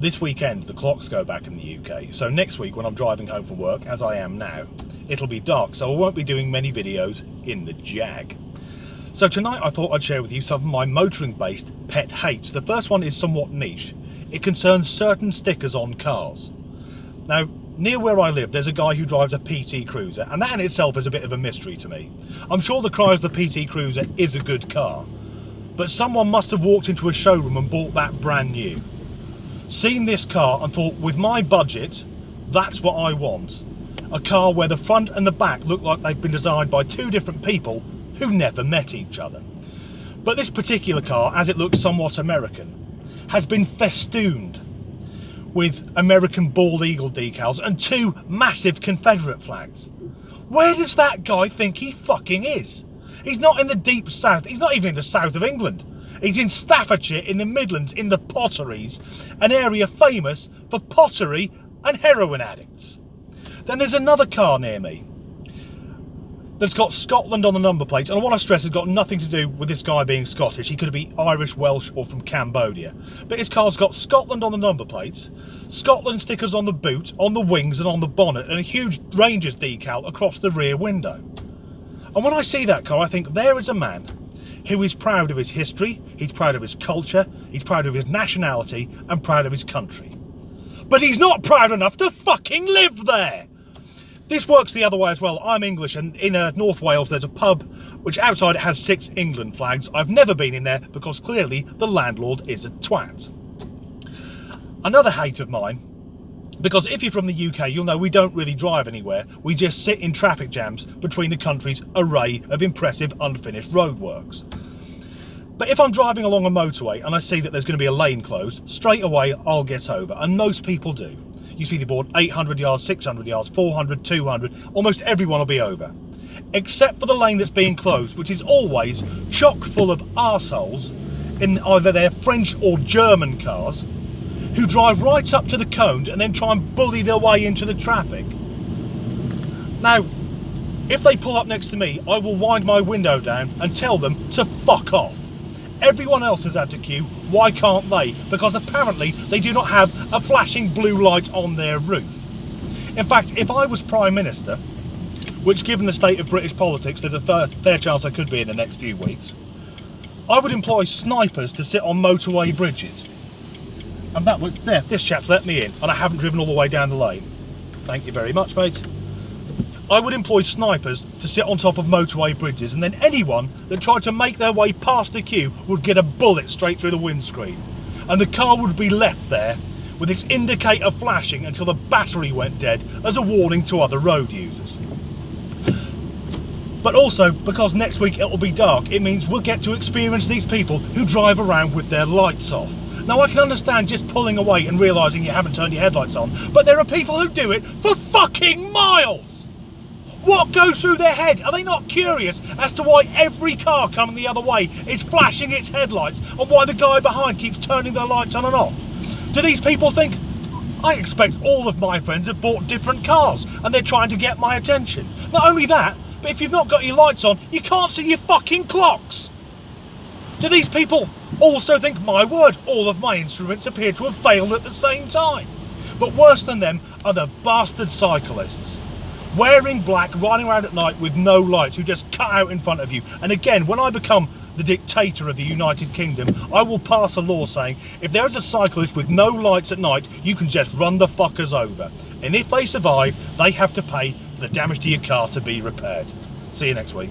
This weekend the clocks go back in the UK, so next week when I'm driving home from work, as I am now, it'll be dark, so I won't be doing many videos in the Jag. So tonight I thought I'd share with you some of my motoring based pet hates. The first one is somewhat niche. It concerns certain stickers on cars. Now, near where I live there's a guy who drives a PT Cruiser, and that in itself is a bit of a mystery to me. I'm sure the Chrysler PT Cruiser is a good car, but someone must have walked into a showroom and bought that brand new, seen this car and thought, with my budget, that's what I want. A car where the front and the back look like they've been designed by two different people who never met each other. But this particular car, as it looks somewhat American, has been festooned with American bald eagle decals and two massive Confederate flags. Where does that guy think he fucking is? He's not in the deep south, he's not even in the south of England. He's in Staffordshire, in the Midlands, in the Potteries, an area famous for pottery and heroin addicts. Then there's another car near me that's got Scotland on the number plates, and I want to stress it's got nothing to do with this guy being Scottish. He could be Irish, Welsh or from Cambodia. But his car's got Scotland on the number plates, Scotland stickers on the boot, on the wings and on the bonnet, and a huge Rangers decal across the rear window. And when I see that car I think, there is a man who is proud of his history, he's proud of his culture, he's proud of his nationality and proud of his country. But he's not proud enough to fucking live there! This works the other way as well. I'm English, and in North Wales there's a pub which outside it has 6 England flags. I've never been in there because clearly the landlord is a twat. Another hate of mine, because if you're from the UK you'll know we don't really drive anywhere, we just sit in traffic jams between the country's array of impressive unfinished roadworks. But if I'm driving along a motorway and I see that there's going to be a lane closed, straight away I'll get over, and most people do. You see the board 800 yards, 600 yards, 400, 200, almost everyone will be over. Except for the lane that's being closed, which is always chock full of arseholes in either their French or German cars, who drive right up to the cones and then try and bully their way into the traffic. Now, if they pull up next to me, I will wind my window down and tell them to fuck off. Everyone else has had to queue, why can't they? Because apparently they do not have a flashing blue light on their roof. In fact, if I was Prime Minister, which given the state of British politics there's a fair chance I could be in the next few weeks, I would employ snipers to sit on motorway bridges. And that was, there, this chap's let me in, and I haven't driven all the way down the lane. Thank you very much, mate. I would employ snipers to sit on top of motorway bridges, and then anyone that tried to make their way past the queue would get a bullet straight through the windscreen. And the car would be left there with its indicator flashing until the battery went dead as a warning to other road users. But also, because next week it'll be dark, it means we'll get to experience these people who drive around with their lights off. Now I can understand just pulling away and realising you haven't turned your headlights on, but there are people who do it for fucking miles! What goes through their head? Are they not curious as to why every car coming the other way is flashing its headlights and why the guy behind keeps turning their lights on and off? Do these people think, I expect all of my friends have bought different cars and they're trying to get my attention? Not only that, but if you've not got your lights on, you can't see your fucking clocks. Do these people also think, my word, all of my instruments appear to have failed at the same time? But worse than them are the bastard cyclists, wearing black, riding around at night with no lights, who just cut out in front of you. And again, when I become the dictator of the United Kingdom, I will pass a law saying if there is a cyclist with no lights at night, you can just run the fuckers over. And if they survive, they have to pay for the damage to your car to be repaired. See you next week.